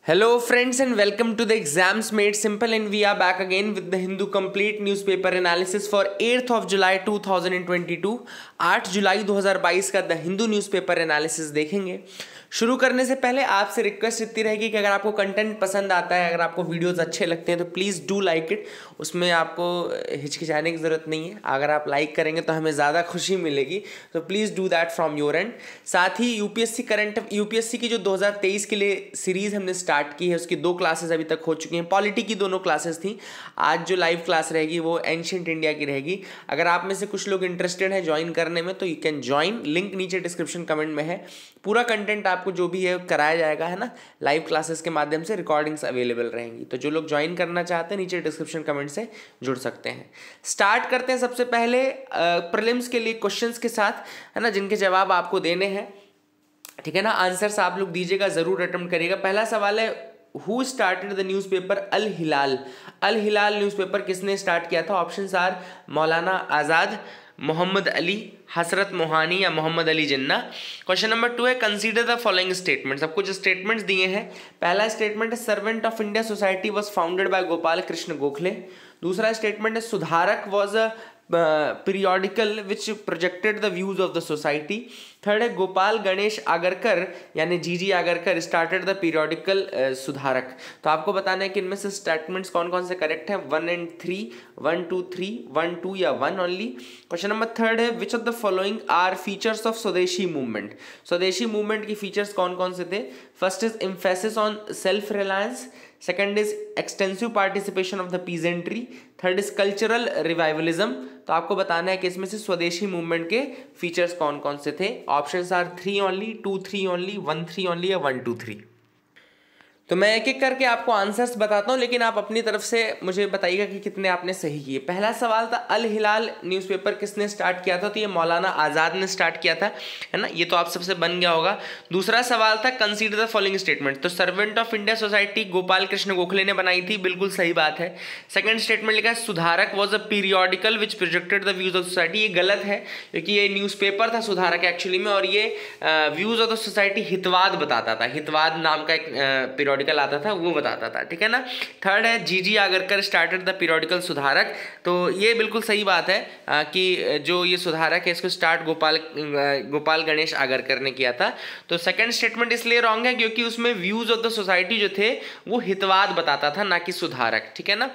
Hello friends and welcome to the Exams Made Simple, and we are back again with the Hindu complete newspaper analysis for 8th of July 2022। 8 जुलाई 2022 का the Hindu newspaper analysis देखेंगे। शुरू करने से पहले आपसे request इतनी रहेगी कि अगर आपको कंटेंट पसंद आता है, अगर आपको वीडियोस अच्छे लगते हैं तो प्लीज़ डू लाइक इट। उसमें आपको हिचकिचाने की ज़रूरत नहीं है। अगर आप लाइक करेंगे तो हमें ज़्यादा खुशी मिलेगी, तो please do that from your and. साथ ही यूपीएससी की जो 2023 के लिए सीरीज़ हमने स्टार्ट की है, उसकी 2 क्लासेस अभी तक हो चुकी हैं। पॉलिटी की दोनों क्लासेस थी। आज जो लाइव क्लास रहेगी वो एंशिएंट इंडिया की रहेगी। अगर आप में से कुछ लोग इंटरेस्टेड हैं ज्वाइन करने में तो यू कैन ज्वाइन, लिंक नीचे डिस्क्रिप्शन कमेंट में है। पूरा कंटेंट आपको जो भी है कराया जाएगा, है ना, लाइव क्लासेस के माध्यम से रिकॉर्डिंग्स अवेलेबल रहेंगी। तो जो लोग ज्वाइन करना चाहते हैं नीचे डिस्क्रिप्शन कमेंट से जुड़ सकते हैं। स्टार्ट करते हैं सबसे पहले प्रीलिम्स के लिए क्वेश्चंस के साथ, है ना, जिनके जवाब आपको देने हैं। ठीक है ना, आंसर्स आप लोग दीजिएगा, जरूर अटेम्प्ट करिएगा। पहला सवाल है, who started the newspaper Al Hilal. Al Hilal newspaper किसने स्टार्ट किया था? ऑप्शंस आर मौलाना आज़ाद, मोहम्मद अली, हसरत मोहानी या मोहम्मद अली जिन्ना। क्वेश्चन नंबर 2 है, कंसीडर द फॉलोइंग स्टेटमेंट्स। अब कुछ स्टेटमेंट्स दिए हैं। पहला स्टेटमेंट है, servant of India society was founded by Gopal Krishna Gokhale. दूसरा स्टेटमेंट है, सुधारक was a periodical which projected the views of the society. Third है, गोपाल गणेश आगरकर यानी जीजी आगरकर स्टार्टेड द पीरियोडिकल सुधारक। तो आपको बताना है कि इनमें से स्टेटमेंट्स कौन कौन से करेक्ट हैं। 1 and 3, 1 2 3, 1 2 या 1 ओनली। क्वेश्चन नंबर 3 है, which of the following are features of Swadeshi movement. Swadeshi movement की फीचर्स कौन कौन से थे? First is emphasis on self reliance, second is extensive participation of the peasantry, third is cultural revivalism. तो आपको बताना है कि इसमें से स्वदेशी मूवमेंट के फीचर्स कौन कौन से थे। Options are 3 only, 2 3 only, 1 3 only या 1 2 3। तो मैं एक एक करके आपको आंसर्स बताता हूं, लेकिन आप अपनी तरफ से मुझे बताइएगा कि कितने आपने सही किए। पहला सवाल था, अल हिलाल न्यूज़पेपर किसने स्टार्ट किया था? तो ये मौलाना आज़ाद ने स्टार्ट किया था, है ना, ये तो आप सबसे बन गया होगा। दूसरा सवाल था, कंसीडर द फॉलोइंग स्टेटमेंट। तो servant of India society Gopal Krishna Gokhale ने बनाई थी, बिल्कुल सही बात है। सेकंड स्टेटमेंट लिखा है, सुधारक was a periodical which projected the views of society. ये गलत है, क्योंकि ये न्यूज़पेपर था सुधारक एक्चुअली में, और ये views of the society Hitavada बताता था। हितवाद नाम का एक पीरियोडिकल आता था, वो बताता था। ठीक है ना। थर्ड है, जीजी आगरकर स्टार्टेड द पीरियोडिकल सुधारक। तो ये बिल्कुल सही बात है कि जो ये सुधारक है इसको स्टार्ट गोपाल गणेश आगरकर ने किया था। तो सेकंड स्टेटमेंट इसलिए रॉन्ग है क्योंकि उसमें व्यूज ऑफ द सोसाइटी जो थे वो हितवाद बताता था, ना कि सुधारक। ठीक है ना,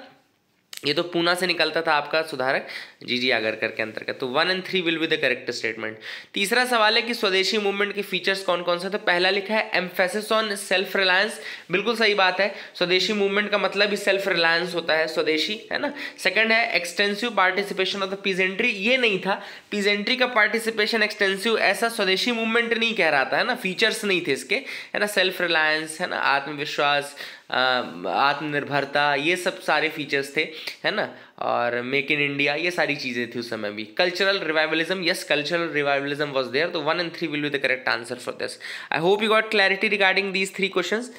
ये तो पूना से निकलता था आपका सुधारक जीजी आगरकर के अंतर्गत। तो 1 and 3 will be the correct statement. तीसरा सवाल है कि स्वदेशी मूवमेंट के फीचर्स कौन कौन से। तो पहला लिखा है, एम्फेसिस ऑन सेल्फ रिलायंस। बिल्कुल सही बात है, स्वदेशी मूवमेंट का मतलब ही सेल्फ रिलायंस होता है, स्वदेशी, है ना। सेकंड है, extensive participation of the peasantry. ये नहीं था, पीजेंट्री का पार्टिसिपेशन एक्सटेंसिव ऐसा स्वदेशी मूवमेंट नहीं कह रहा था, है ना, फीचर्स नहीं थे इसके, है ना। सेल्फ रिलायंस, है ना, आत्मविश्वास, आत्मनिर्भरता, ये सब सारे फीचर्स थे, है ना। और मेक इन इंडिया, ये सारी चीज़ें थी उस समय भी। Cultural revivalism, yes, cultural revivalism was there. तो 1 and 3 will be the correct answer for this. I hope you got clarity regarding these 3 questions.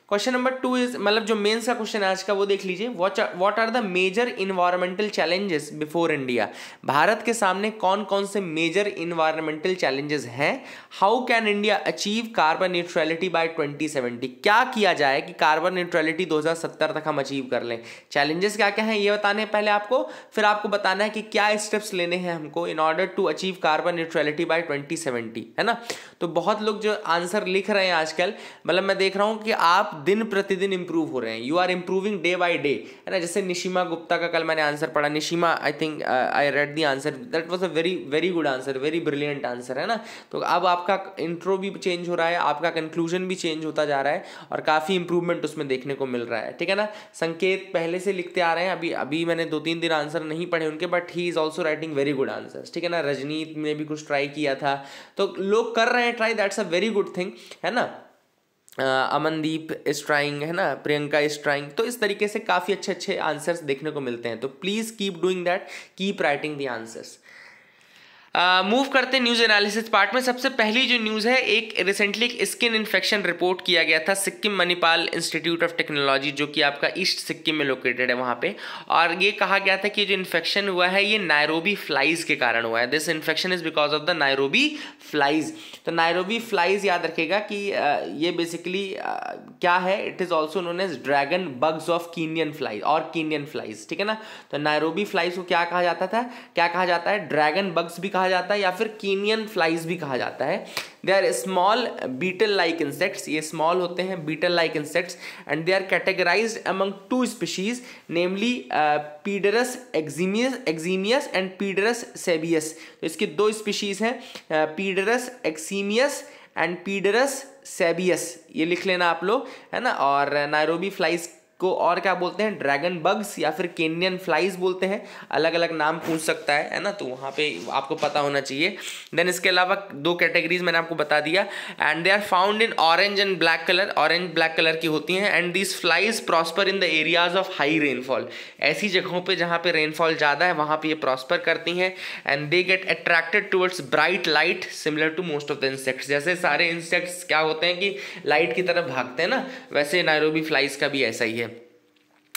Question number 2 is, मतलब जो मेंस का क्वेश्चन है आज का, वो देख लीजिए। What are the major environmental challenges before India. Bharat के सामने कौन कौन से मेजर इन्वायरमेंटल चैलेंजेस हैं? How can India achieve carbon neutrality by 2070। क्या किया जाए कि कार्बन न्यूट्रलिटी 2070 तक हम अचीव कर लें? चैलेंजेस क्या क्या हैं ये बताने हैं पहले आपको, फिर आपको बताना है कि क्या स्टेप्स लेने हैं हमको in order to achieve carbon neutrality by 2070, है ना। तो बहुत लोग जो आंसर लिख रहे हैं आजकल, मतलब मैं देख रहा हूँ कि आप दिन प्रतिदिन इंप्रूव हो रहे हैं, you are improving day by day, है ना। जैसे निशिमा गुप्ता का कल मैंने आंसर पढ़ा, Nishima, I think I read the answer, that was a very very good answer, very brilliant answer, है ना। तो अब आपका इंट्रो भी चेंज हो रहा है, आपका कंक्लूजन भी चेंज होता जा रहा है, और काफ़ी इंप्रूवमेंट उसमें देखने को मिल रहा है। ठीक है ना। संकेत पहले से लिखते आ रहे हैं, अभी मैंने 2-3 दिन आंसर नहीं पढ़े उनके, but he is also writing very good answers. ठीक है ना। रजनीत ने भी कुछ ट्राई किया था, तो लोग कर रहे हैं try, that's a very good thing, है ना। अमनदीप इज ट्राइंग, है ना, प्रियंका इज ट्राइंग। तो इस तरीके से काफ़ी अच्छे अच्छे आंसर्स देखने को मिलते हैं। तो please keep doing that, keep writing the answers. Move करते हैं न्यूज़ एनालिसिस पार्ट में। सबसे पहली जो न्यूज़ है, एक रिसेंटली एक स्किन इन्फेक्शन रिपोर्ट किया गया था Sikkim Manipal institute of technology, जो कि आपका ईस्ट सिक्किम में लोकेटेड है वहाँ पे। और ये कहा गया था कि जो इन्फेक्शन हुआ है ये नायरोबी फ्लाइज के कारण हुआ है। This infection is because of the Nairobi flies. तो नायरोबी फ्लाइज याद रखेगा कि ये बेसिकली क्या है, it is also known as dragon bugs of Kenyan flies और कीनियन फ्लाइज, ठीक है ना। तो नायरोबी फ्लाइज को क्या कहा जाता था, क्या कहा जाता है, ड्रैगन बग्स भी कहा जाता है या फिर कीनियन फ्लाइज भी कहा जाता है। They are small beetle like insects, ये स्मॉल होते हैं beetle like insects, and they are categorised among two species, namely Paederus eximius and Paederus sabaeus. तो इसके दो स्पीशीज हैं, पीडरस एक्सीमियस एंड पीडरस सेबियस, ये लिख लेना आप लोग, है ना। और नायरोबी फ्लाइज को और क्या बोलते हैं, ड्रैगन बग्स या फिर केनियन फ्लाइज बोलते हैं, अलग अलग नाम पूछ सकता है ना, तो वहाँ पे आपको पता होना चाहिए। देन इसके अलावा दो कैटेगरीज मैंने आपको बता दिया, and they are found in orange and black colour, orange black colour की होती हैं। And this flies prosper in the areas of high rainfall, ऐसी जगहों पे जहाँ पे रेनफॉल ज़्यादा है वहाँ पे ये प्रॉस्पर करती हैं। And they get attracted towards bright light similar to most of the insects. जैसे सारे इंसेक्ट्स क्या होते हैं कि लाइट की तरफ भागते हैं ना, वैसे नायरोबी फ्लाइज का भी ऐसा ही है।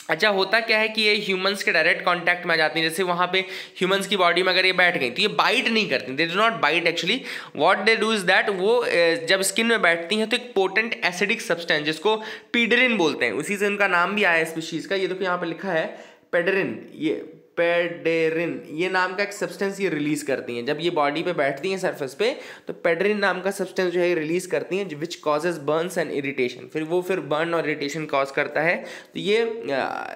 अच्छा, होता क्या है कि ये ह्यूमंस के डायरेक्ट कांटेक्ट में आ जाती हैं। जैसे वहाँ पे ह्यूमंस की बॉडी में अगर ये बैठ गई तो ये बाइट नहीं करती, they do not bite actually. What they do is that, वो जब स्किन में बैठती हैं तो एक पोटेंट एसिडिक सब्सटेंस जिसको पीडरिन बोलते हैं, उसी से इनका नाम भी आया है स्पीशीज का। ये देखो यहाँ पे लिखा है पेडरिन, ये पेडेरिन ये नाम का एक सब्सटेंस ये रिलीज करती हैं। जब ये बॉडी पे बैठती हैं सरफेस पे तो पेडेरिन नाम का सब्सटेंस जो है रिलीज करती हैं, which causes Burns and irritation. फिर वो बर्न और इरिटेशन कॉज करता है। तो ये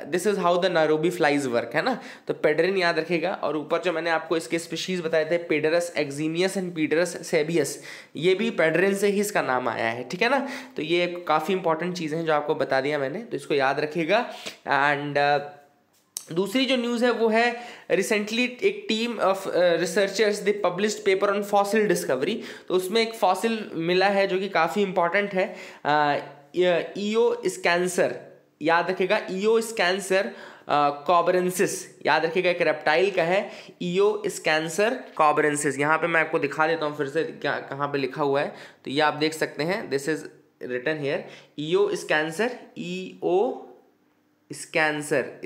this is how the Nairobi flies work, है ना। तो पेडेरिन याद रखेगा। और ऊपर जो मैंने आपको इसके स्पीशीज बताए थे, पीडरस एक्जीमियस एंड पीडरस सेबियस, ये भी पेडेरिन से ही इसका नाम आया है, ठीक है ना। तो ये काफ़ी इंपॉर्टेंट चीज़ें हैं जो आपको बता दिया मैंने, तो इसको याद रखिएगा। एंड दूसरी जो न्यूज़ है वो है रिसेंटली एक team of researchers they published paper on fossil discovery. तो उसमें एक फॉसिल मिला है जो कि काफ़ी इंपॉर्टेंट है, ईओ स्कैंसर, याद रखेगा, ईओ स्कैंसर कॉबरेंसिस, याद रखिएगा, एक रेप्टाइल का है, ईओ स्कैंसर कॉबरेंसिस। यहाँ पे मैं आपको दिखा देता हूँ फिर से क्या कहाँ पे लिखा हुआ है, तो ये आप देख सकते हैं, this is written here, Eoscansor, Eoscansor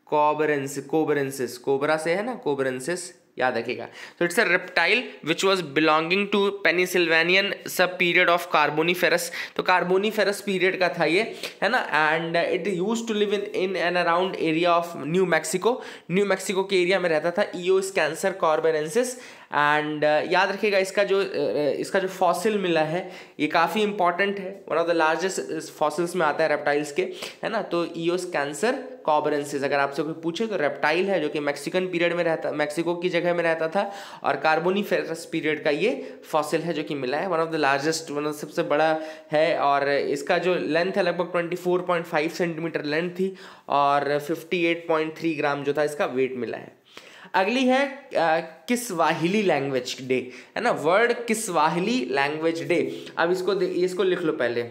cobrensis, cobra से है ना, कोबरेंसिस, याद रखिएगा। तो it's a reptile which was belonging to Pennsylvanian sub period of Carboniferous. तो कार्बोनीफेरस पीरियड का था ये, है ना। And it use to live in and around area of New Mexico के एरिया में रहता था, ईओ स्कैंसर कॉर्बरेंसिस। एंड याद रखिएगा इसका जो फॉसिल मिला है ये काफ़ी इंपॉर्टेंट है, one of the largest fossils में आता है रेप्टाइल्स के, है ना। तो ईओ स्कैंसर कॉबरेंसिस, अगर आपसे कोई पूछे तो रेप्टाइल है जो कि मैक्सिकन पीरियड में रहता, मैक्सिको की जगह में रहता था, और कार्बोनीफेरस पीरियड का ये फॉसिल है जो कि मिला है, one of the largest, one of सबसे बड़ा है। और इसका जो लेंथ है लगभग 24.5 सेंटीमीटर लेंथ थी, और 58.3 ग्राम जो था इसका वेट मिला है। अगली है किस्वाहिली लैंग्वेज डे, है ना, वर्ल्ड किस्वाहिली लैंग्वेज डे। अब इसको लिख लो पहले।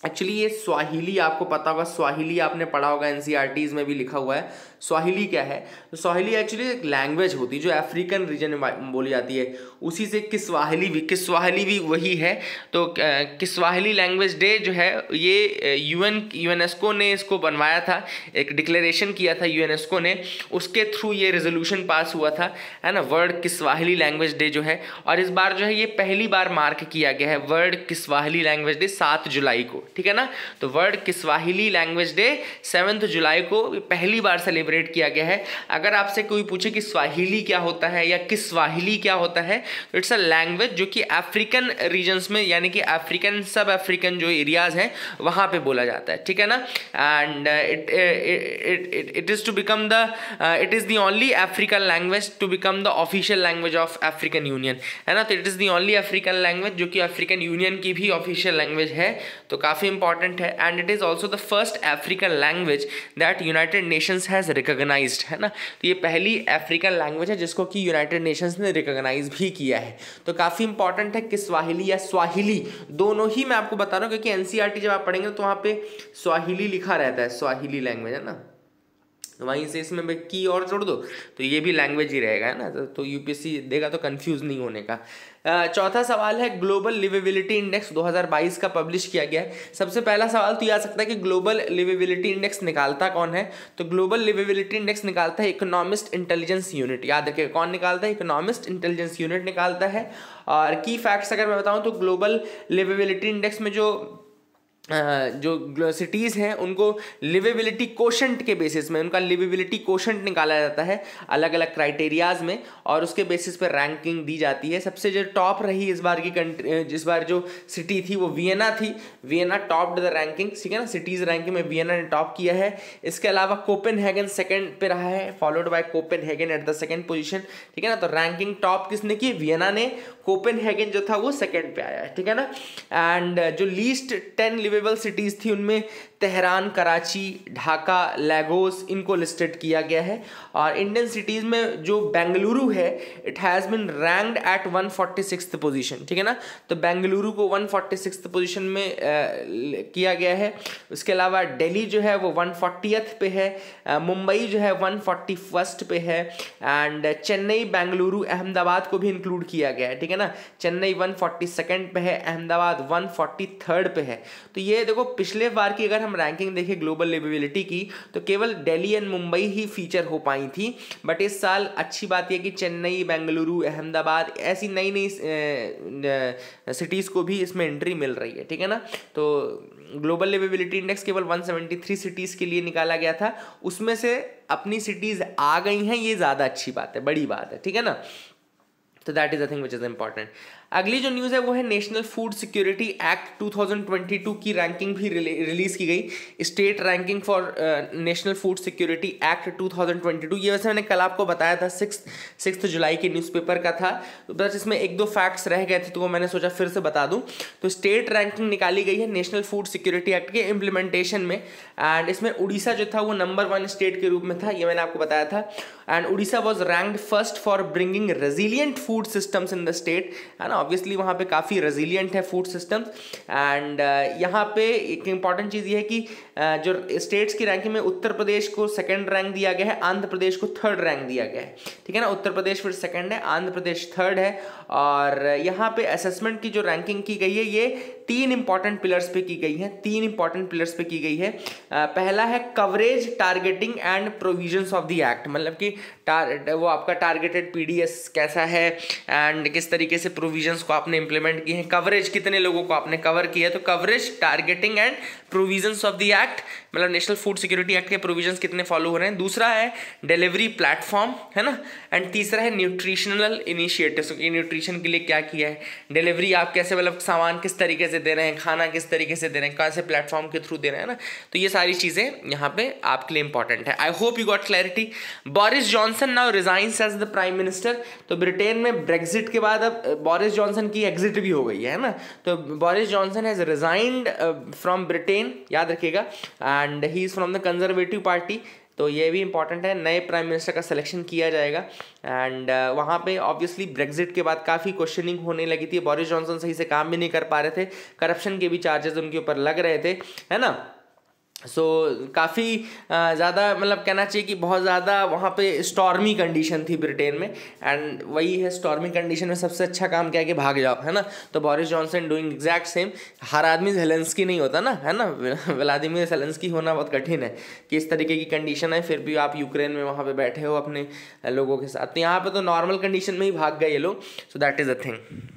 एक्चुअली ये स्वाहिली आपको पता होगा, स्वाहिली आपने पढ़ा होगा, एनसीईआरटीज में भी लिखा हुआ है। स्वाहिली क्या है, तो स्वाहिली एक्चुअली एक लैंग्वेज होती है जो अफ्रीकन रीजन में बोली जाती है, उसी से किस्वाहिली भी वही है। तो किस्वाहिली लैंग्वेज डे जो है ये यूनेस्को ने इसको बनवाया था, एक डिक्लेरेशन किया था यूनेस्को ने, उसके थ्रू ये रेजोल्यूशन पास हुआ था, है ना, वर्ल्ड किस्वाहिली लैंग्वेज डे जो है। और इस बार जो है ये पहली बार मार्क किया गया है, वर्ल्ड किस्वाहिली लैंग्वेज डे 7 जुलाई को, ठीक है ना। तो वर्ल्ड किस्वाहिली लैंग्वेज डे 7 जुलाई को पहली बार सेलिब्रेट किया गया है। अगर आपसे कोई पूछे कि स्वाहिली क्या होता है या किस्वाहिली क्या होता है, तो इट्स अ लैंग्वेज जो कि अफ्रीकन रीजन्स में, यानी कि अफ्रीकन सब अफ्रीकन जो एरियाज हैं वहाँ पे बोला जाता है, ठीक है ना। And it is to become the it is the only African language to become the official language of African Union, है ना। तो it is the only African language जो कि अफ्रीकन यूनियन की भी ऑफिशियल लैंग्वेज है, तो काफ़ी इंपॉर्टेंट है। And it is also the first African language that United Nations has recognized, है ना। तो ये पहली अफ्रीकन लैंग्वेज है जिसको कि यूनाइटेड नेशंस ने रिकॉग्नाइज भी किया है, तो काफ़ी इंपॉर्टेंट है। किस्वाहिली या स्वाहिली दोनों ही मैं आपको बता रहा हूँ, क्योंकि एनसीईआरटी जब आप पढ़ेंगे तो वहाँ पे स्वाहिली लिखा रहता है, स्वाहिली लैंग्वेज, है ना। वहीं से इसमें की और जोड़ दो तो ये भी लैंग्वेज ही रहेगा, है ना। तो यूपीएससी देगा तो कंफ्यूज नहीं होने का। चौथा सवाल है ग्लोबल लिवेबिलिटी इंडेक्स 2022 का पब्लिश किया गया है। सबसे पहला सवाल तो ये आ सकता है कि ग्लोबल लिवेबिलिटी इंडेक्स निकालता कौन है, तो ग्लोबल लिवेबिलिटी इंडेक्स निकालता है इकोनॉमिस्ट इंटेलिजेंस यूनिट। याद रखिए कौन निकालता है, इकोनॉमिस्ट इंटेलिजेंस यूनिट निकालता है। और की फैक्ट्स अगर मैं बताऊं तो ग्लोबल लिवेबिलिटी इंडेक्स में जो सिटीज़ हैं उनको लिवेबिलिटी कोशेंट के बेसिस में उनका लिवेबिलिटी कोशेंट निकाला जाता है अलग अलग क्राइटेरियाज में, और उसके बेसिस पे रैंकिंग दी जाती है। सबसे जो टॉप रही इस बार की इस बार जो सिटी थी वो वियना थी। वियना टॉप्ड द रैंकिंग, ठीक है ना, सिटीज़ रैंकिंग में वियना ने टॉप किया है। इसके अलावा कोपेनहेगन सेकंड पे रहा है, followed by Copenhagen at the second position, ठीक है ना। तो रैंकिंग टॉप किसने की, वियना ने। कोपेनहेगन जो था वो सेकंड पे आया है, ठीक है ना। एंड जो लीस्ट 10 लिवेबल सिटीज़ थी उनमें तेहरान, कराची, ढाका, लेगोस इनको लिस्टेड किया गया है। और इंडियन सिटीज़ में जो बेंगलुरु है it has been ranked at 146th position, ठीक है ना। तो बेंगलुरु को 146th पोजीशन में किया गया है। उसके अलावा दिल्ली जो है वो 140th पे है, मुंबई जो है 141st पे है, एंड चेन्नई, बेंगलुरु, अहमदाबाद को भी इंक्लूड किया गया है, ठीक है ना। चेन्नई 142nd पे है, अहमदाबाद 143rd पे है। तो ये देखो पिछले बार की अगर हम रैंकिंग देखें ग्लोबल लिवेबिलिटी की तो केवल Delhi and Mumbai he feature हो पाई थी, बट इस साल अच्छी बात यह कि चेन्नई, बेंगलुरु, अहमदाबाद ऐसी नई नई सिटीज़ को भी इसमें एंट्री मिल रही है, ठीक है ना। तो ग्लोबल लिवेबिलिटी इंडेक्स केवल 173 सिटीज़ के लिए निकाला गया था, उसमें से अपनी सिटीज़ आ गई हैं, ये ज़्यादा अच्छी बात है, बड़ी बात है, ठीक है ना। तो that is the thing which is important. अगली जो न्यूज़ है वो है नेशनल फूड सिक्योरिटी एक्ट 2022 की रैंकिंग भी रिलीज़ की गई, state ranking for national food security act 2022। ये वैसे मैंने कल आपको बताया था, 6 जुलाई के न्यूज़पेपर का था, तो बस इसमें एक दो फैक्ट्स रह गए थे तो वो मैंने सोचा फिर से बता दूं। तो स्टेट रैंकिंग निकाली गई है नेशनल फूड सिक्योरिटी एक्ट के इम्प्लीमेंटेशन में, एंड इसमें उड़ीसा जो था वो नंबर 1 स्टेट के रूप में था, ये मैंने आपको बताया था। And Orissa was ranked first for bringing resilient food systems in the state, है ना। ऑब्वियसली वहाँ पे काफ़ी रेजिलियंट है फूड सिस्टम्स। एंड यहाँ पे एक इंपॉर्टेंट चीज़ ये है कि जो स्टेट्स की रैंकिंग में उत्तर प्रदेश को सेकंड रैंक दिया गया है, आंध्र प्रदेश को थर्ड रैंक दिया गया है, ठीक है ना। उत्तर प्रदेश फिर सेकंड है, आंध्र प्रदेश थर्ड है। और यहाँ पे असेसमेंट की जो रैंकिंग की गई है ये 3 इंपॉर्टेंट पिलर्स पे की गई है, 3 इंपॉर्टेंट पिलर्स पे की गई है। पहला है coverage, targeting and provisions of the act, मतलब कि वो आपका टारगेटेड पीडीएस कैसा है एंड किस तरीके से प्रोविजंस को आपने इंप्लीमेंट किए हैं, कवरेज कितने लोगों को आपने कवर किया है। तो coverage, targeting and provisions of the act, मतलब नेशनल फूड सिक्योरिटी एक्ट के प्रोविजंस कितने फॉलो हो रहे हैं। दूसरा है डिलीवरी प्लेटफॉर्म, है ना। एंड तीसरा है न्यूट्रिशनल इनिशिएटिव्स, न्यूट्रिशन के लिए क्या किया है, डिलीवरी आप कैसे, मतलब सामान किस तरीके से दे रहे हैं, खाना किस तरीके से दे रहे हैं, कौन से प्लेटफॉर्म के थ्रू दे रहे हैं ना। तो ये सारी चीज़ें यहाँ पे आपके लिए इंपॉर्टेंट है। I hope you got clarity. Boris Johnson now resigns as the prime minister. तो ब्रिटेन में ब्रेक्जिट के बाद अब बोरिस जॉनसन की एग्जिट भी हो गई है ना। तो Boris Johnson has resigned from Britain, याद रखिएगा, and he is from the Conservative party. तो ये भी इंपॉर्टेंट है, नए प्राइम मिनिस्टर का सिलेक्शन किया जाएगा। एंड वहाँ पे ऑब्वियसली ब्रेक्जिट के बाद काफ़ी क्वेश्चनिंग होने लगी थी, बोरिस जॉनसन सही से काम भी नहीं कर पा रहे थे, करप्शन के भी चार्जेस उनके ऊपर लग रहे थे, है ना। सो काफ़ी ज़्यादा, मतलब कहना चाहिए कि बहुत ज़्यादा वहाँ पे स्टॉर्मी कंडीशन थी ब्रिटेन में। एंड वही है, स्टॉर्मी कंडीशन में सबसे अच्छा काम क्या है कि भाग जाओ, है ना। तो Boris Johnson doing exact same. हर आदमी ज़ेलेंस्की नहीं होता ना, है ना, व्लादिमीर ज़ेलेंस्की होना बहुत कठिन है कि इस तरीके की कंडीशन है, फिर भी आप यूक्रेन में वहाँ पर बैठे हो अपने लोगों के साथ। तो यहाँ पर तो नॉर्मल कंडीशन में ही भाग गए ये लोग। So that is a thing.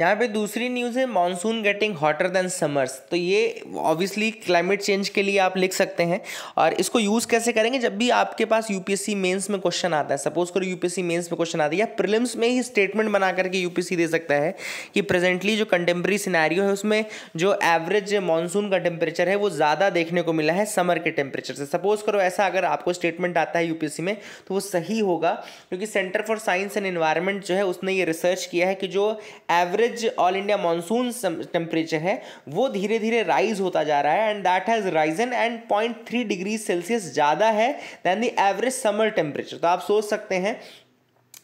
यहाँ पे दूसरी न्यूज़ है monsoon getting hotter then summers. तो ये ऑब्वियसली क्लाइमेट चेंज के लिए आप लिख सकते हैं, और इसको यूज़ कैसे करेंगे, जब भी आपके पास यूपीएससी मेंस में क्वेश्चन आता है, सपोज करो यूपीएससी मेंस में क्वेश्चन आता है या प्रीलिम्स में ही स्टेटमेंट बना करके यूपीएससी दे सकता है कि प्रेजेंटली जो कंटेम्प्रेरी सिनेरियो है उसमें जो एवरेज मानसून का टेम्परेचर है वो ज़्यादा देखने को मिला है समर के टेम्परेचर से। सपोज करो ऐसा अगर आपको स्टेटमेंट आता है यूपीएससी में तो वो सही होगा, क्योंकि centre for science and environment जो है उसने ये रिसर्च किया है कि जो average all India monsoon temperature है वो धीरे धीरे राइज होता जा रहा है, and that has risen and 0.3 degree Celsius ज़्यादा है then the average summer temperature. तो आप सोच सकते हैं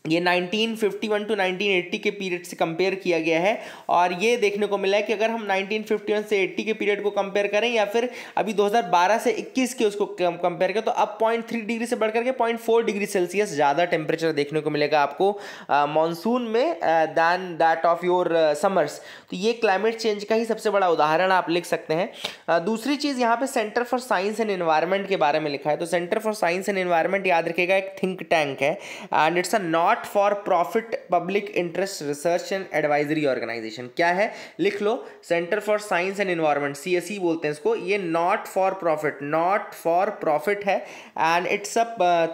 ये 1951 टू 1980 के पीरियड से कंपेयर किया गया है और ये देखने को मिला है कि अगर हम 1951 से 80 के पीरियड को कंपेयर करें या फिर अभी 2012 से 21 के उसको कंपेयर करें तो अब 0.3 डिग्री से बढ़कर के 0.4 डिग्री सेल्सियस ज़्यादा टेम्परेचर देखने को मिलेगा आपको मानसून में than that of your summers. तो ये क्लाइमेट चेंज का ही सबसे बड़ा उदाहरण आप लिख सकते हैं। दूसरी चीज़ यहाँ पे Centre for science and Environment के बारे में लिखा है। तो Centre for science and Environment याद रखिएगा एक थिंक टैंक है and it's a not for profit public interest research and advisory organisation. क्या है, लिख लो, Centre for science and Environment, CSE बोलते हैं इसको। ये नॉट फॉर प्रॉफिट है and it's a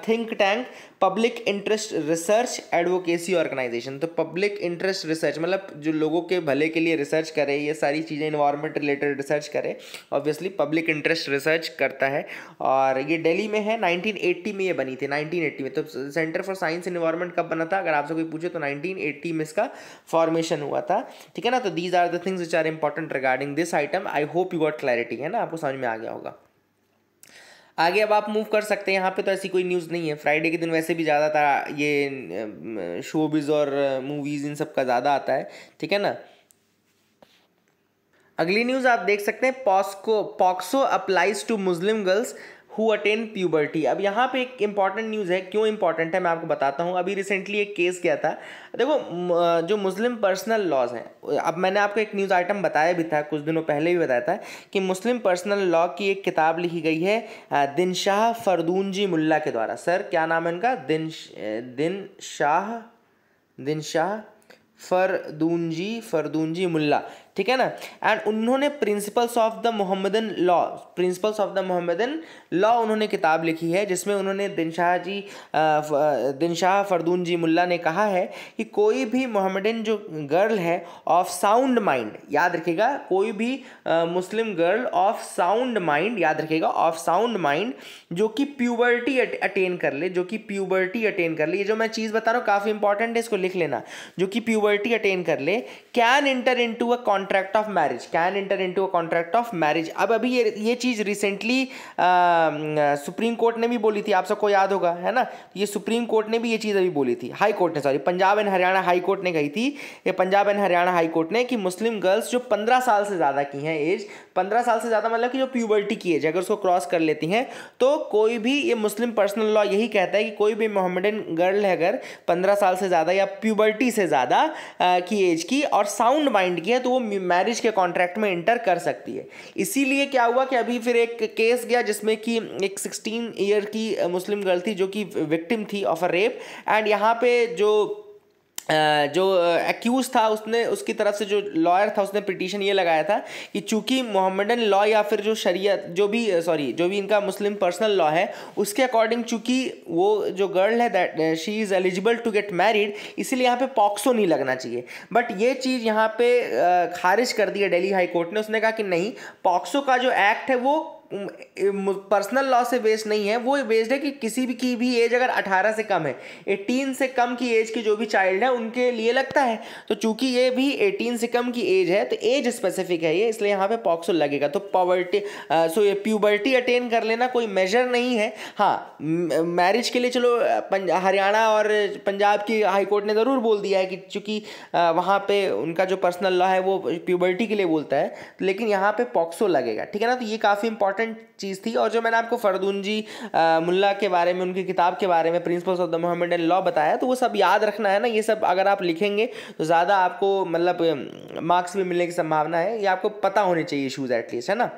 think tank, public interest research advocacy organisation. तो पब्लिक इंटरेस्ट रिसर्च मतलब जो लोगों के भले के लिए रिसर्च करे, ये सारी चीज़ें इन्वायरमेंट रिलेटेड रिसर्च करे, ऑब्वियसली पब्लिक इंटरेस्ट रिसर्च करता है और ये दिल्ली में है। 1980 में ये बनी थी, 1980 में। तो Centre for science and environment कब बना था, अगर आपसे कोई पूछे तो 1980 में इसका फॉर्मेशन हुआ था, ठीक है ना। तो these are the things which are important regarding this item. I hope you got clarity, है ना, आपको समझ में आ गया होगा। आगे अब आप मूव कर सकते हैं। यहाँ पे तो ऐसी कोई न्यूज़ नहीं है, फ्राइडे के दिन वैसे भी ज़्यादातर ये शोबिज़ और मूवीज़ इन सब का ज़्यादा आता है, ठीक है ना। अगली न्यूज़ आप देख सकते हैं, POCSO applies to Muslim girls who attain puberty. अब यहाँ पे एक इंपॉर्टेंट न्यूज़ है, क्यों इंपॉर्टेंट है मैं आपको बताता हूँ। अभी रिसेंटली एक केस गया था, देखो जो मुस्लिम पर्सनल लॉज हैं, अब मैंने आपको एक न्यूज़ आइटम बताया भी था, कुछ दिनों पहले भी बताया था कि मुस्लिम पर्सनल लॉ की एक किताब लिखी गई है दिनशाह फरदूनजी मुल्ला के द्वारा। सर क्या नाम है इनका, दिनशाह फरदूनजी मुल्ला, ठीक है ना। एंड उन्होंने principles of the Mohammedan law उन्होंने किताब लिखी है, जिसमें उन्होंने दिनशाह फरदूनजी मुल्ला ने कहा है कि कोई भी मोहम्मदन जो गर्ल है ऑफ साउंड माइंड, याद रखिएगा, कोई भी Muslim girl of sound mind, याद रखिएगा, ऑफ साउंड माइंड, जो कि प्यूबर्टी अटेन कर ले, ये जो मैं चीज़ बता रहा हूँ काफ़ी इंपॉर्टेंट है, इसको लिख लेना, जो कि प्यूबर्टी अटेन कर ले, can enter into a contract of marriage. अब अभी ये चीज़ रिसेंटली सुप्रीम कोर्ट ने भी बोली थी, आप सबको याद होगा, है ना। ये सुप्रीम कोर्ट ने भी ये चीज़ अभी बोली थी, हाई कोर्ट ने, sorry, Punjab and Haryana high court ने कही थी, ये Punjab and Haryana high court ने, कि मुस्लिम गर्ल्स जो 15 साल से ज़्यादा की हैं एज, 15 साल से ज़्यादा मतलब कि जो प्यूबर्टी की एज अगर उसको क्रॉस कर लेती हैं, तो कोई भी, ये मुस्लिम पर्सनल लॉ यही कहता है कि कोई भी मोहम्मदन गर्ल है अगर 15 साल से ज़्यादा या प्यूबर्टी से ज़्यादा की एज की और साउंड माइंड की है, तो वो मैरिज के कॉन्ट्रैक्ट में एंटर कर सकती है। इसीलिए क्या हुआ कि अभी फिर एक केस गया जिसमें कि एक 16 ईयर की मुस्लिम गर्ल थी जो कि विक्टिम थी ऑफ अ रेप, एंड यहाँ पे जो एक्यूज था, उसने, उसकी तरफ से जो लॉयर था, उसने पिटीशन ये लगाया था कि चूंकि मोहम्मदन लॉ या फिर जो शरीयत जो भी इनका मुस्लिम पर्सनल लॉ है उसके अकॉर्डिंग, चूंकि वो जो गर्ल है that she is eligible to get married, इसीलिए यहाँ पे पॉक्सो नहीं लगना चाहिए। बट ये चीज़ यहाँ पे खारिज कर दी है दिल्ली हाई कोर्ट ने। उसने कहा कि नहीं, पॉक्सो का जो एक्ट है वो पर्सनल लॉ से बेस्ड नहीं है, वो बेस्ड है कि किसी भी की भी एज अगर 18 से कम है, 18 से कम की एज की जो भी चाइल्ड है उनके लिए लगता है। तो चूंकि ये भी 18 से कम की एज है, तो एज स्पेसिफिक है ये, इसलिए यहाँ पे पॉक्सो लगेगा। तो ये प्यूबर्टी अटेन कर लेना कोई मेजर नहीं है। हाँ, मैरिज के लिए चलो हरियाणा और पंजाब की हाई कोर्ट ने ज़रूर बोल दिया है कि चूंकि वहाँ पे उनका जो पर्सनल लॉ है वो प्यूबर्टी के लिए बोलता है, लेकिन यहाँ पे पॉक्सो लगेगा, ठीक है ना। तो ये काफ़ी इंपॉर्टेंट चीज़ थी। और जो मैंने आपको फरदूनजी मुल्ला के बारे में, उनकी किताब के बारे में, principles of the Mohammedan law बताया, तो वो सब याद रखना है ना। ये सब अगर आप लिखेंगे तो ज़्यादा आपको मतलब मार्क्स भी मिलने की संभावना है, ये आपको पता होने चाहिए इशूज़ एटलीस्ट, है ना।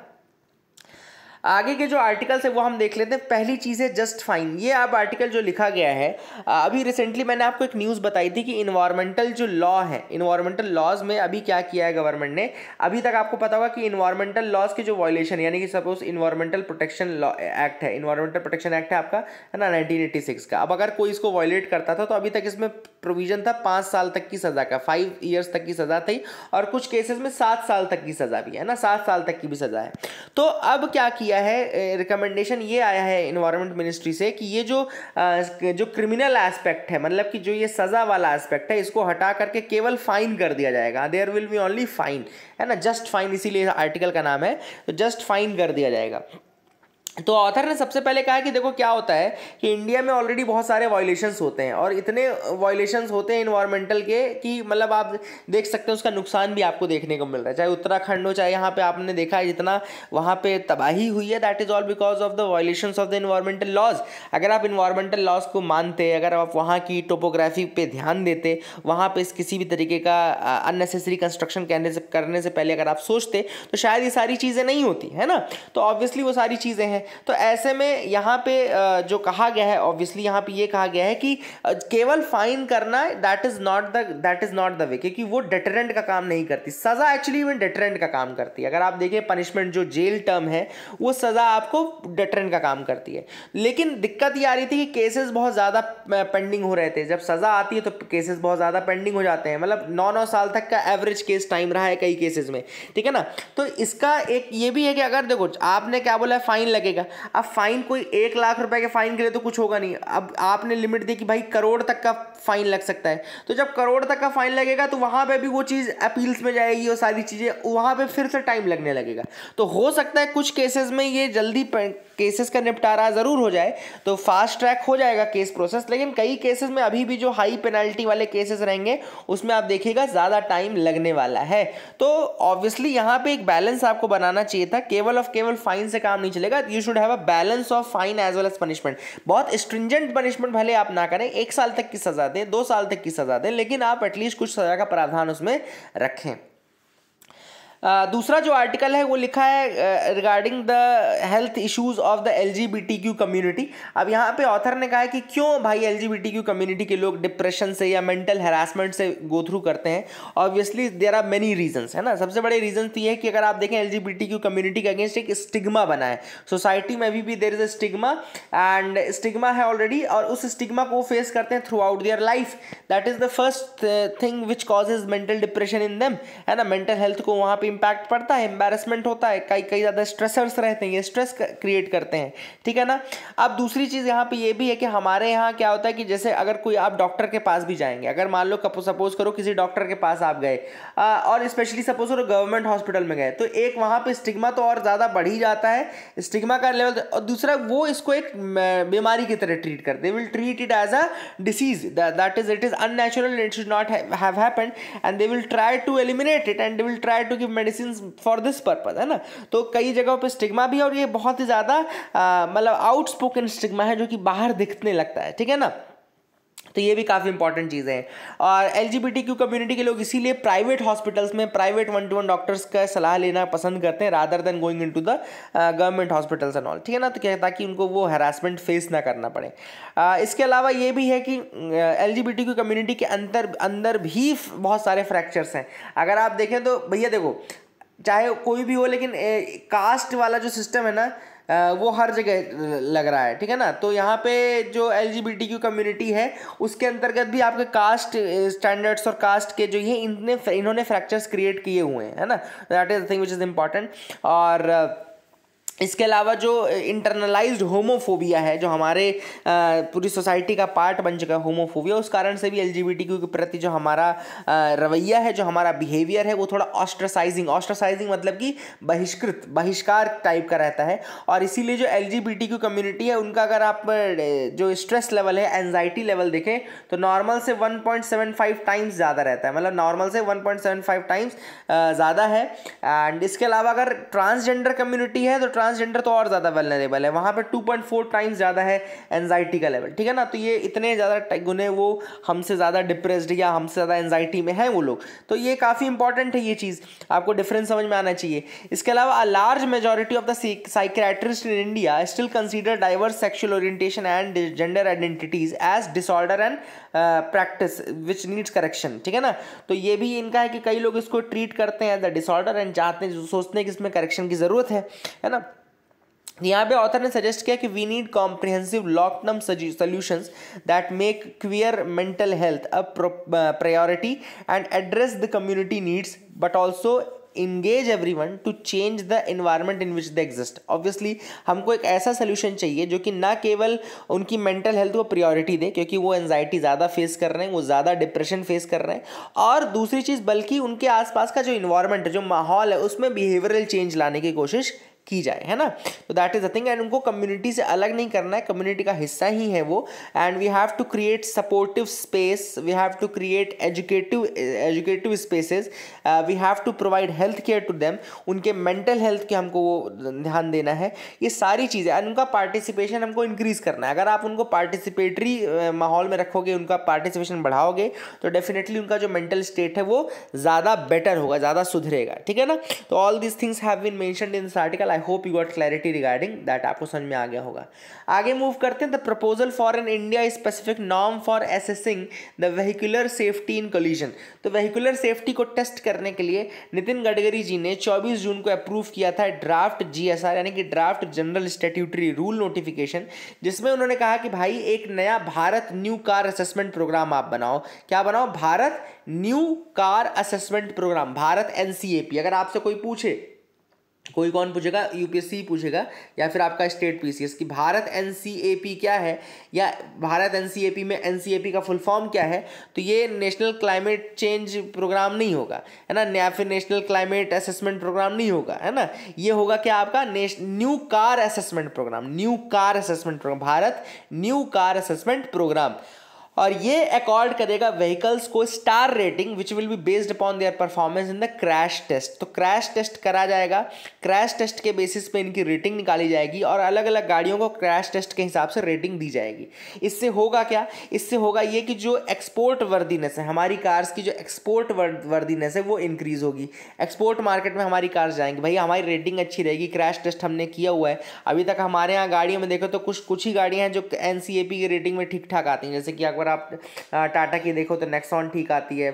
आगे के जो आर्टिकल्स है वो हम देख लेते हैं। पहली चीज़ है जस्ट फाइन। ये अब आर्टिकल जो लिखा गया है, अभी रिसेंटली मैंने आपको एक न्यूज़ बताई थी कि इन्वायरमेंटल जो लॉ है, इन्वायरमेंटल लॉज में अभी क्या किया है गवर्नमेंट ने। अभी तक आपको पता होगा कि इन्वायरमेंटल लॉज के जो वायलेशन, यानी कि सपोज इन्वायरमेंटल प्रोटेक्शन एक्ट है, इन्वायरमेंटल प्रोटेक्शन एक्ट है आपका, है ना, 1986 का। अब अगर कोई इसको वायलेट करता था तो अभी तक इसमें प्रोविजन था 5 साल तक की सज़ा का, 5 ईयर्स तक की सज़ा थी, और कुछ केसेस में 7 साल तक की सज़ा भी है ना, 7 साल तक की भी सज़ा है। तो अब क्या किया है, रिकमेंडेशन ये आया है इन्वायरमेंट मिनिस्ट्री से कि ये जो क्रिमिनल एस्पेक्ट है, मतलब कि जो ये सज़ा वाला एस्पेक्ट है, इसको हटा करके केवल फाइन कर दिया जाएगा। There will be only fine, है ना, जस्ट फाइन, इसीलिए आर्टिकल का नाम है, तो जस्ट फाइन कर दिया जाएगा। तो ऑथर ने सबसे पहले कहा कि देखो क्या होता है कि इंडिया में ऑलरेडी बहुत सारे वायलेशंस होते हैं, और इतने वायलेशंस होते हैं इन्वायरमेंटल के कि मतलब आप देख सकते हैं उसका नुकसान भी आपको देखने को मिल रहा है। चाहे उत्तराखंड हो, चाहे यहाँ पे आपने देखा है जितना वहाँ पे तबाही हुई है, that is all because of the violations of the environmental laws. अगर आप इन्वायरमेंटल लॉज को मानते, अगर आप वहाँ की टोपोग्राफी पे ध्यान देते, वहाँ पे किसी भी तरीके का अननेसेसरी कंस्ट्रक्शन करने से पहले अगर आप सोचते, तो शायद ये सारी चीज़ें नहीं होती है ना। तो ऑब्वियसली वो सारी चीज़ें हैं। तो ऐसे में यहाँ पे जो कहा गया है, ऑब्वियसली यहाँ पे ये कहा गया है कि केवल फाइन करना that is not the way, क्योंकि वो डेटरेंट का काम नहीं करती। सजा एक्चुअली में डेटरेंट का काम करती है। अगर आप देखें पनिशमेंट जो जेल टर्म है, वो सजा आपको डेटरेंट का काम करती है। लेकिन दिक्कत ये आ रही थी कि केसेस बहुत ज़्यादा पेंडिंग हो रहे थे। जब सजा आती है तो केसेस बहुत ज़्यादा पेंडिंग हो जाते हैं, मतलब 9 साल तक का एवरेज केस टाइम रहा है कई केसेस में, ठीक है ना। तो इसका एक ये भी है कि अगर देखो आपने क्या बोला, फाइन लगेगा। अब फाइन कोई 1 लाख रुपए के फाइन के लिए तो कुछ होगा नहीं। अब आपने लिमिट दी कि भाई करोड़ तक का फाइन लग सकता है। तो जब करोड़ तक का फाइन लगेगा तो वहां पे भी वो चीज़ अपील्स में जाएगी और सारी चीज़ें, वहां पे फिर से टाइम लगने लगेगा। तो हो सकता है कुछ केसेस में ये जल्दी केसेस का निपटारा ज़रूर हो जाए, तो फास्ट ट्रैक हो जाएगा केस प्रोसेस। लेकिन कई केसेस में अभी भी जो हाई पेनल्टी वाले केसेस रहेंगे उसमें आप देखिएगा ज़्यादा टाइम लगने वाला है। तो ऑब्वियसली यहाँ पे एक बैलेंस आपको बनाना चाहिए था। केवल फाइन से काम नहीं चलेगा। You should have a balance of fine as well as punishment. बहुत स्ट्रिंजेंट पनिशमेंट भले आप ना करें, 1 साल तक की सजा दें, 2 साल तक की सजा दें, लेकिन आप एटलीस्ट कुछ सजा का प्रावधान उसमें रखें। दूसरा जो आर्टिकल है वो लिखा है regarding the health issues of the LGBTQ community. अब यहाँ पे ऑथर ने कहा है कि क्यों भाई LGBTQ कम्युनिटी के लोग डिप्रेशन से या मेंटल हैरासमेंट से गो थ्रू करते हैं। Obviously there are many reasons, है ना। सबसे बड़े रीजन तो ये है कि अगर आप देखें LGBTQ कम्युनिटी के अगेंस्ट एक स्टिग्मा बना है सोसाइटी में। अभी भी there is a stigma, and stigma है ऑलरेडी, और उस स्टिग्मा को फेस करते हैं throughout their life. That is the first thing which causes mental depression in them, है ना। मेंटल हेल्थ को वहाँ पे इंपैक्ट पड़ता है, एम्बैरेसमेंट होता है, कई ज़्यादा स्ट्रेसर्स रहते हैं, ये स्ट्रेस क्रिएट करते हैं, ठीक है ना। अब दूसरी चीज़ यहाँ पे ये भी है कि हमारे यहाँ क्या होता है कि जैसे अगर कोई आप डॉक्टर के पास भी जाएंगे, अगर मान लो सपोज करो किसी डॉक्टर के पास आप गए, और स्पेशली सपोज करो गवर्नमेंट हॉस्पिटल में गए, तो एक वहाँ पे स्टिग्मा तो और ज़्यादा बढ़ ही जाता है, स्टिग्मा का लेवल। और दूसरा वो इसको एक बीमारी की तरह ट्रीट करते, they will treat it as a disease, that is it is unnatural, it should not have happened, and they will try to eliminate it, and they will try to give medicine for this purpose, है ना। तो कई जगहों पे stigma भी है, और ये बहुत ही ज़्यादा मतलब आउटस्पोकन स्टिग्मा है जो कि बाहर दिखने लगता है, ठीक है ना। तो ये भी काफ़ी इंपॉर्टेंट चीज़ें हैं। और LGBTQ कम्युनिटी के लोग इसीलिए प्राइवेट हॉस्पिटल्स में प्राइवेट 1-to-1 डॉक्टर्स का सलाह लेना पसंद करते हैं rather than going into the government hospitals and all, ठीक है ना। तो क्या, ताकि उनको वो हैरासमेंट फेस ना करना पड़े। इसके अलावा ये भी है कि LGBTQ कम्युनिटी के अंदर भी बहुत सारे फ्रैक्चर्स हैं। अगर आप देखें तो भैया देखो, चाहे कोई भी हो, लेकिन कास्ट वाला जो सिस्टम है ना, वो हर जगह लग रहा है, ठीक है ना। तो यहाँ पे जो LGBTQ कम्युनिटी है उसके अंतर्गत भी आपके कास्ट स्टैंडर्ड्स और कास्ट के जो ये इन्होंने फ्रैक्चर्स क्रिएट किए हुए हैं, है ना। That is the thing which is important. और इसके अलावा जो इंटरनलाइज्ड होमोफोबिया है, जो हमारे पूरी सोसाइटी का पार्ट बन चुका है होमोफोबिया, उस कारण से भी LGBTQ के प्रति जो हमारा रवैया है, जो हमारा बिहेवियर है, वो थोड़ा ऑस्ट्रासाइजिंग मतलब कि बहिष्कार टाइप का रहता है। और इसीलिए जो LGBTQ कम्युनिटी है उनका अगर आप जो स्ट्रेस लेवल है, एंजाइटी लेवल देखें तो नॉर्मल से 1.75 टाइम्स ज़्यादा रहता है, मतलब नॉर्मल से 1.75 टाइम्स ज़्यादा है। एंड इसके अलावा अगर ट्रांसजेंडर कम्युनिटी है तो ट्रांसजेंडर तो और ज़्यादा वल्नरेबल है, वहाँ पे 2.4 टाइम्स ज़्यादा है एंजाइटी का लेवल, ठीक है ना। तो ये इतने ज़्यादा गुने वो हमसे ज़्यादा डिप्रेस्ड या हमसे ज़्यादा एंजाइटी में है वो लोग। तो ये काफ़ी इंपॉर्टेंट है, ये चीज़ आपको डिफरेंस समझ में आना चाहिए। इसके अलावा a large majority of the psychiatrist in India still consider diverse sexual orientation and gender identities as disorder and practice which needs correction, ठीक है ना। तो ये भी इनका है कि कई लोग इसको ट्रीट करते हैं एज द डिसऑर्डर एंड चाहते हैं, सोचते हैं कि इसमें करेक्शन की ज़रूरत है ना। यहाँ पे ऑथर ने सजेस्ट किया कि we need comprehensive long term solutions that make queer mental health a priority and address the community needs but also engage everyone to change the environment in which they exist। Obviously हमको एक ऐसा solution चाहिए जो कि ना केवल उनकी mental health को प्रायोरिटी दे, क्योंकि वो एंजाइटी ज़्यादा फेस कर रहे हैं, वो ज़्यादा डिप्रेशन फेस कर रहे हैं, और दूसरी चीज़ बल्कि उनके आसपास का जो इन्वायरमेंट है, जो माहौल है, उसमें बिहेवियरल चेंज लाने की कोशिश की जाए, है ना। तो that is the thing, and उनको कम्युनिटी से अलग नहीं करना है, कम्युनिटी का हिस्सा ही है वो। And we have to create supportive space, we have to create educative spaces, we have to provide health care to them, उनके मेंटल हेल्थ के हमको वो ध्यान देना है, ये सारी चीज़ें। एंड उनका पार्टिसिपेशन हमको इंक्रीज करना है। अगर आप उनको पार्टिसिपेटरी माहौल में रखोगे, उनका पार्टिसिपेशन बढ़ाओगे, तो डेफिनेटली उनका जो मेंटल स्टेट है वो ज़्यादा बेटर होगा, ज़्यादा सुधरेगा, ठीक है ना। तो all these things have been mentioned in this article. I hope you got clarity regarding that, आपको समझ में आ गया होगा। आगे मूव करते हैं। The proposal for an India specific norm for assessing the vehicular safety in collision. तो वेहिकुलर सेफ्टी को टेस्ट करने के लिए नितिन गडकरी जी ने 24 जून को अप्रूव किया था ड्राफ्ट GSR, यानी कि draft general statutory rule notification, जिसमें उन्होंने कहा कि भाई एक नया Bharat new car assessment programme आप बनाओ। क्या बनाओ? Bharat new car assessment programme, Bharat NCAP। अगर आपसे कोई पूछे, कोई कौन पूछेगा? UPSC पूछेगा या फिर आपका स्टेट PCS कि भारत NCAP क्या है, या भारत NCAP में NCAP का फुल फॉर्म क्या है, तो ये नेशनल क्लाइमेट चेंज प्रोग्राम नहीं होगा, है ना, या फिर नेशनल क्लाइमेट असेसमेंट प्रोग्राम नहीं होगा, है ना। ये होगा क्या आपका new car assessment programme, new car assessment programme, Bharat new car assessment programme. और ये अकॉर्ड करेगा व्हीकल्स को star rating which will be based upon their performance in the crash test. तो क्रैश टेस्ट करा जाएगा, क्रैश टेस्ट के basis पे इनकी रेटिंग निकाली जाएगी और अलग अलग गाड़ियों को क्रैश टेस्ट के हिसाब से रेटिंग दी जाएगी। इससे होगा क्या? इससे होगा ये कि जो एक्सपोर्ट वर्दीनेस है, हमारी कार्स की जो एक्सपोर्ट वर्दीनेस है वो इंक्रीज होगी। एक्सपोर्ट मार्केट में हमारी कार्स जाएंगी, भाई हमारी रेटिंग अच्छी रहेगी, क्रैश टेस्ट हमने किया हुआ है। अभी तक हमारे यहाँ गाड़ियों में देखो तो कुछ ही गाड़ियाँ हैं जो NCAP की रेटिंग में ठीक ठाक आती हैं, जैसे कि अगर आप टाटा की देखो तो नेक्सॉन ठीक आती है,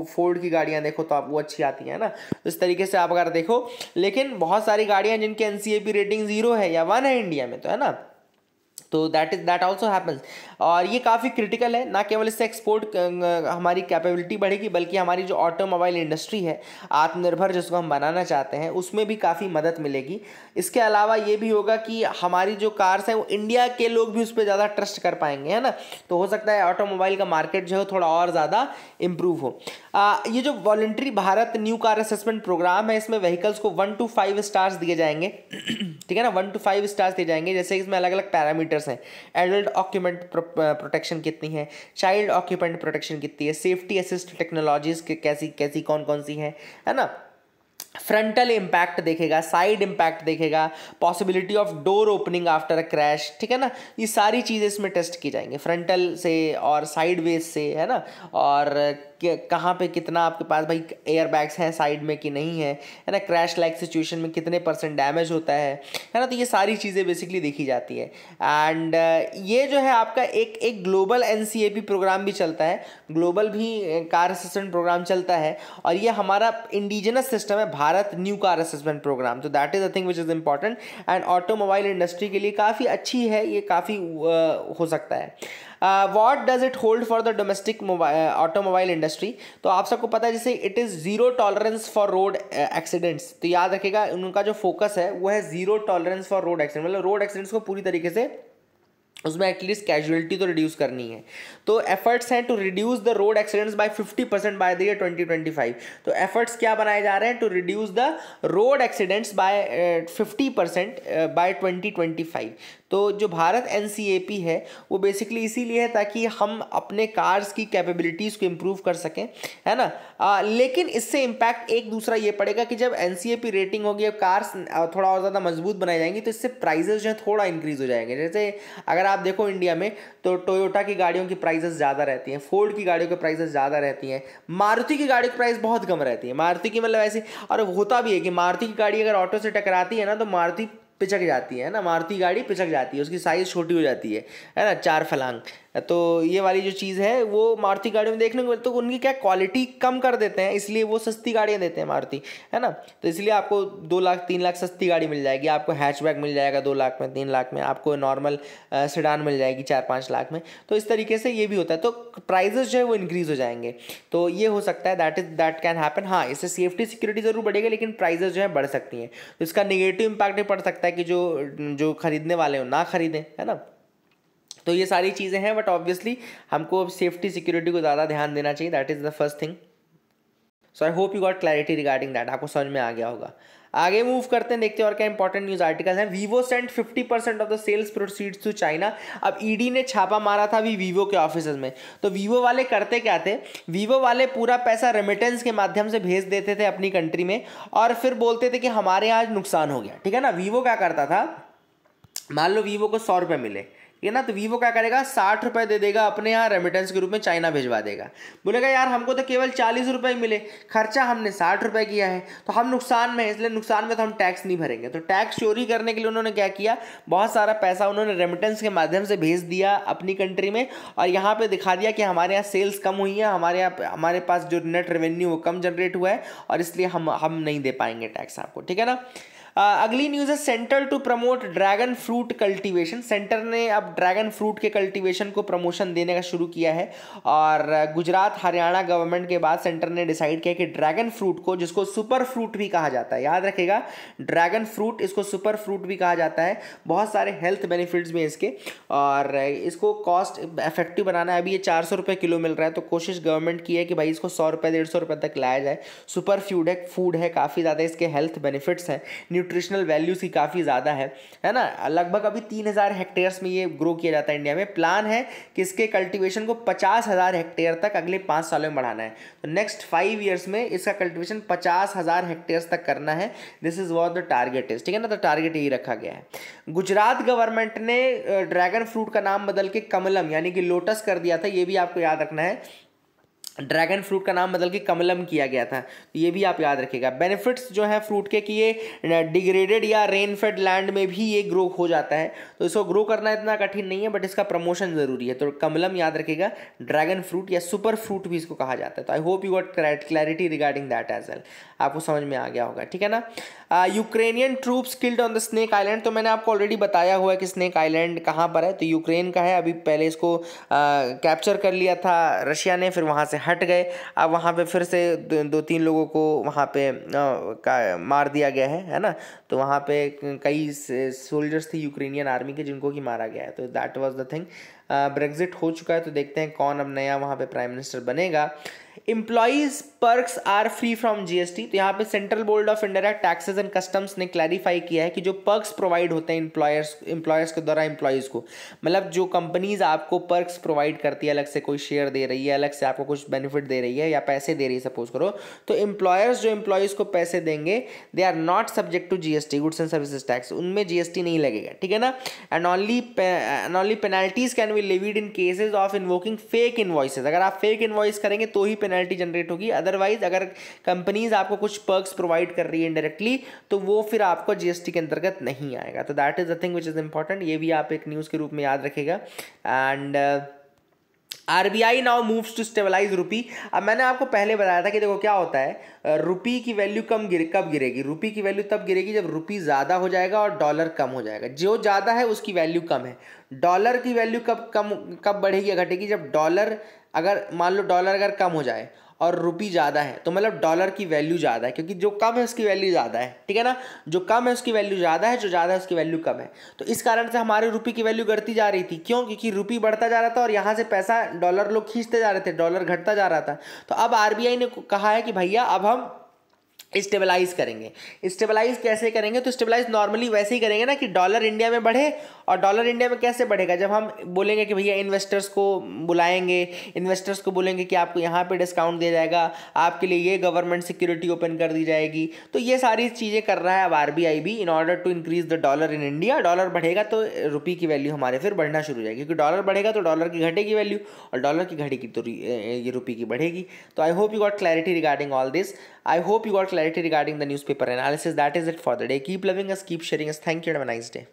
फोर्ड की गाड़ियां देखो तो आप वो अच्छी आती है ना। तो इस तरीके से आप अगर देखो, लेकिन बहुत सारी गाड़ियां जिनकी NCAP रेटिंग 0 है या 1 है इंडिया में, तो है ना, तो दैट आल्सो हैपन्स। और ये काफ़ी क्रिटिकल है, ना केवल इससे एक्सपोर्ट हमारी कैपेबिलिटी बढ़ेगी, बल्कि हमारी जो ऑटोमोबाइल इंडस्ट्री है आत्मनिर्भर जिसको हम बनाना चाहते हैं, उसमें भी काफ़ी मदद मिलेगी। इसके अलावा ये भी होगा कि हमारी जो कार्स हैं वो इंडिया के लोग भी उस पर ज़्यादा ट्रस्ट कर पाएंगे, है ना। तो हो सकता है ऑटोमोबाइल का मार्केट जो है थोड़ा और ज़्यादा इम्प्रूव हो। ये जो voluntary Bharat new car assessment programme है, इसमें व्हीकल्स को 1 to 5 स्टार्स दिए जाएंगे, ठीक है ना, 1 to 5 स्टार्स दिए जाएंगे। जैसे इसमें अलग अलग पैरामीटर्स हैं, एडल्ट ऑक्यूपेंट प्रोटेक्शन कितनी है, चाइल्ड ऑक्यूपेंट प्रोटेक्शन कितनी है, सेफ्टी असिस्ट टेक्नोलॉजीज कैसी कैसी कौन सी है ना, फ्रंटल इम्पैक्ट देखेगा, साइड इम्पैक्ट देखेगा, possibility of door opening after a crash, ठीक है ना। ये सारी चीज़ें इसमें टेस्ट की जाएंगे, फ्रंटल से और साइड वेज से, है ना, और कहाँ पे कितना आपके पास भाई एयर बैग्स हैं साइड में कि नहीं है ना, क्रैश लाइक सिचुएशन में कितने % डैमेज होता है ना। तो ये सारी चीज़ें बेसिकली देखी जाती है। एंड ये जो है आपका एक ग्लोबल NCAP प्रोग्राम भी चलता है, ग्लोबल भी कार असेसमेंट प्रोग्राम चलता है, और ये हमारा इंडिजिनस सिस्टम है Bharat new car assessment Programme. तो that is a thing which is important, and automobile industry के लिए काफ़ी अच्छी है, ये काफ़ी हो सकता है। What does it hold for the domestic automobile industry? तो आप सबको पता है जैसे it is 0 tolerance for road accidents. तो याद रखिएगा उनका जो फोकस है वो है 0 टॉलरेंस फॉर रोड एक्सीडेंट, मतलब रोड एक्सीडेंट्स को पूरी तरीके से उसमें एटलीस्ट कैजुअलिटी तो रिड्यूस करनी है। तो एफर्ट्स हैं to reduce the road accidents by 50% by the year 2025। तो एफर्ट्स क्या बनाए जा रहे हैं? To reduce the road accidents by 50% by 2025। तो जो भारत NCAP है वो बेसिकली इसीलिए है ताकि हम अपने कार्स की कैपेबिलिटीज़ को इम्प्रूव कर सकें, है ना। लेकिन इससे इम्पैक्ट एक दूसरा ये पड़ेगा कि जब NCAP रेटिंग होगी, अब कार्स थोड़ा और ज़्यादा मजबूत बनाई जाएंगी, तो इससे प्राइजेस जो है थोड़ा इंक्रीज हो जाएंगे। जैसे अगर आप देखो इंडिया में तो टोयोटा की गाड़ियों की प्राइसेस ज़्यादा रहती हैं, फोर्ड की गाड़ियों की प्राइसेस ज़्यादा रहती हैं, मारुति की गाड़ी की प्राइस बहुत कम रहती है। मारुति की मतलब ऐसी, और होता भी है कि मारुति की गाड़ी अगर ऑटो से टकराती है ना तो मारुति पिचक जाती है ना, मारुति गाड़ी पिचक जाती है, उसकी साइज़ छोटी हो जाती है ना, 4 फलांग। तो ये वाली जो चीज़ है वो मारुति गाड़ी में देखने को मिलती है। तो उनकी क्या क्वालिटी कम कर देते हैं, इसलिए वो सस्ती गाड़ियाँ देते हैं मारुति, है ना। तो इसलिए आपको 2 लाख 3 लाख सस्ती गाड़ी मिल जाएगी, आपको हैचबैक मिल जाएगा 2 लाख में, 3 लाख में, आपको नॉर्मल सेडान मिल जाएगी 4-5 लाख में। तो इस तरीके से ये भी होता है, तो प्राइजेस जो है वो इंक्रीज़ हो जाएंगे। तो ये हो सकता है, दैट कैन हैपन। हाँ, इससे सेफ्टी सिक्योरिटी ज़रूर बढ़ेगी, लेकिन प्राइजेस जो है बढ़ सकती हैं। तो इसका नेगेटिव इम्पैक्ट भी पड़ सकता है कि जो खरीदने वाले हो ना खरीदें, है ना। तो ये सारी चीज़ें हैं, बट ऑब्वियसली हमको सेफ्टी सिक्योरिटी को ज़्यादा ध्यान देना चाहिए। That is the first thing. So I hope you got clarity regarding that, आपको समझ में आ गया होगा। आगे मूव करते हैं, देखते हैं और क्या इंपॉर्टेंट न्यूज आर्टिकल है। Vivo sent 50% of the sales proceeds to China. अब ईडी ने छापा मारा था अभी वीवो के ऑफिस में। तो वीवो वाले करते क्या थे, वीवो वाले पूरा पैसा रेमिटेंस के माध्यम से भेज देते थे अपनी कंट्री में और फिर बोलते थे कि हमारे यहाँ नुकसान हो गया, ठीक है ना। वीवो क्या करता था, मान लो वीवो को 100 रुपये मिले, ये ना, तो वीवो क्या करेगा, 60 रुपये दे देगा अपने यहाँ रेमिटेंस के रूप में, चाइना भिजवा देगा। बोलेगा यार हमको तो केवल 40 रुपये मिले, खर्चा हमने 60 रुपये किया है, तो हम नुकसान में हैं, इसलिए नुकसान में तो हम टैक्स नहीं भरेंगे। तो टैक्स चोरी करने के लिए उन्होंने क्या किया, बहुत सारा पैसा उन्होंने रेमिटेंस के माध्यम से भेज दिया अपनी कंट्री में और यहाँ पर दिखा दिया कि हमारे यहाँ सेल्स कम हुई है, हमारे पास जो नेट रेवेन्यू वो कम जनरेट हुआ है और इसलिए हम नहीं दे पाएंगे टैक्स आपको, ठीक है ना। अगली न्यूज़ है, centre to promote dragon fruit cultivation. Centre ने अब ड्रैगन फ्रूट के कल्टीवेशन को प्रमोशन देने का शुरू किया है और गुजरात हरियाणा गवर्नमेंट के बाद सेंटर ने डिसाइड किया कि ड्रैगन फ्रूट को, जिसको सुपर फ्रूट भी कहा जाता है, याद रखेगा ड्रैगन फ्रूट, इसको सुपर फ्रूट भी कहा जाता है, बहुत सारे हेल्थ बेनिफिट्स भी हैं इसके और इसको कॉस्ट इफेक्टिव बनाना है। अभी ये 400 रुपये किलो मिल रहा है, तो कोशिश गवर्नमेंट की है कि भाई इसको 100 रुपये 150 रुपये तक लाया जाए। सुपर फूड है काफ़ी ज़्यादा, इसके हेल्थ बेनिफिट्स हैं, न्यूट्रिशनल वैल्यूज की काफ़ी ज़्यादा है ना। लगभग अभी 3000 हेक्टेयर्स में ये ग्रो किया जाता है इंडिया में। प्लान है कि इसके कल्टीवेशन को 50,000 हेक्टेयर तक अगले 5 सालों में बढ़ाना है। तो नेक्स्ट 5 ईयर्स में इसका कल्टीवेशन 50,000 हेक्टेयर्स तक करना है। This is what the target is, ठीक है ना। तो टारगेट यही रखा गया है। गुजरात गवर्नमेंट ने ड्रैगन फ्रूट का नाम बदल के कमलम यानी कि लोटस कर दिया था, ये भी आपको याद रखना है। ड्रैगन फ्रूट का नाम बदल के कमलम किया गया था, तो ये भी आप याद रखिएगा। बेनिफिट्स जो है फ्रूट के कि ये डिग्रेडेड या रेन फेड लैंड में भी ये ग्रो हो जाता है, तो इसको ग्रो करना इतना कठिन नहीं है, बट इसका प्रमोशन ज़रूरी है। तो कमलम याद रखिएगा, ड्रैगन फ्रूट या सुपर फ्रूट भी इसको कहा जाता है। तो I hope you got clarity regarding that as well, आपको समझ में आ गया होगा, ठीक है ना। Ukrainian troops killed on the Snake Island. तो मैंने आपको ऑलरेडी बताया हुआ है कि स्नेक आइलैंड कहाँ पर है, तो यूक्रेन का है। अभी पहले इसको कैप्चर कर लिया था रशिया ने, फिर वहाँ से हट गए। अब वहाँ पे फिर से 2-3 लोगों को वहाँ पे मार दिया गया है ना। तो वहाँ पे कई सोल्जर्स थे यूक्रेनियन आर्मी के जिनको कि मारा गया है। तो that was the thing. Brexit हो चुका है, तो देखते हैं कौन अब नया वहाँ पे प्राइम मिनिस्टर बनेगा। Employees perks are free from GST. तो यहाँ पे Central Board of Indirect Taxes and Customs ने क्लैरिफाई किया है कि जो पर्क्स प्रोवाइड होते हैं एम्प्लॉयर्स के द्वारा एम्प्लॉयज़ को, मतलब जो कंपनीज आपको पर्क्स प्रोवाइड करती है, अलग से कोई शेयर दे रही है, अलग से आपको कुछ बेनिफिट दे रही है या पैसे दे रही है सपोज करो, तो एम्प्लॉयर्स जो एम्प्लॉयज़ को पैसे देंगे they are not subject to GST, goods and services tax, उनमें जीएसटी नहीं लगेगा, ठीक है ना। And only penalties can be levied in cases of invoking fake invoices. अगर आप फेक इनवॉइस करेंगे तो ही पेनल्टी जनरेट होगी, अदरवाइज अगर कंपनीज आपको कुछ पर्क्स प्रोवाइड कर रही है इनडायरेक्टली तो वो फिर आपको जीएसटी के अंतर्गत नहीं आएगा। तो that is the thing which is important, ये भी आप एक न्यूज़ के रूप में याद रखेगा। And RBI now moves to stabilise rupee. अब मैंने आपको पहले बताया था कि देखो क्या होता है, रुपी की वैल्यू कब गिरेगी, रुपी की वैल्यू तब गिरेगी जब रुपी ज़्यादा हो जाएगा और डॉलर कम हो जाएगा। जो ज़्यादा है उसकी वैल्यू कम है। डॉलर की वैल्यू कब बढ़ेगी या घटेगी, जब डॉलर अगर मान लो डॉलर अगर कम हो जाए और रुपी ज़्यादा है, तो मतलब डॉलर की वैल्यू ज़्यादा है, क्योंकि जो कम है उसकी वैल्यू ज़्यादा है, ठीक है ना। जो कम है उसकी वैल्यू ज़्यादा है, जो ज़्यादा है उसकी वैल्यू कम है। तो इस कारण से हमारे रुपये की वैल्यू घटती जा रही थी। क्यों? क्योंकि रुपी बढ़ता जा रहा था और यहाँ से पैसा डॉलर लोग खींचते जा रहे थे, डॉलर घटता जा रहा था। तो अब आरबीआई ने कहा है कि भैया अब हम स्टेबलाइज करेंगे। स्टेबलाइज कैसे करेंगे? तो स्टेबलाइज नॉर्मली वैसे ही करेंगे ना कि डॉलर इंडिया में बढ़े। और डॉलर इंडिया में कैसे बढ़ेगा? जब हम बोलेंगे कि भैया इन्वेस्टर्स को बुलाएंगे, इन्वेस्टर्स को बोलेंगे कि आपको यहाँ पे डिस्काउंट दिया जाएगा, आपके लिए ये गवर्नमेंट सिक्योरिटी ओपन कर दी जाएगी। तो ये सारी चीज़ें कर रहा है अब आरबीआई भी in order to increase the dollar in India. Dollar बढ़ेगा तो रुपये की वैल्यू हमारे फिर बढ़ना शुरू हो जाएगी, क्योंकि डॉलर बढ़ेगा तो डॉलर की घटेगी वैल्यू और डॉलर की घटेगी तो ये रुपये की बढ़ेगी। तो I hope you got clarity regarding all this. I hope you got clarity regarding the newspaper analysis. That is it for the day. Keep loving us, keep sharing us. Thank you and have a nice day.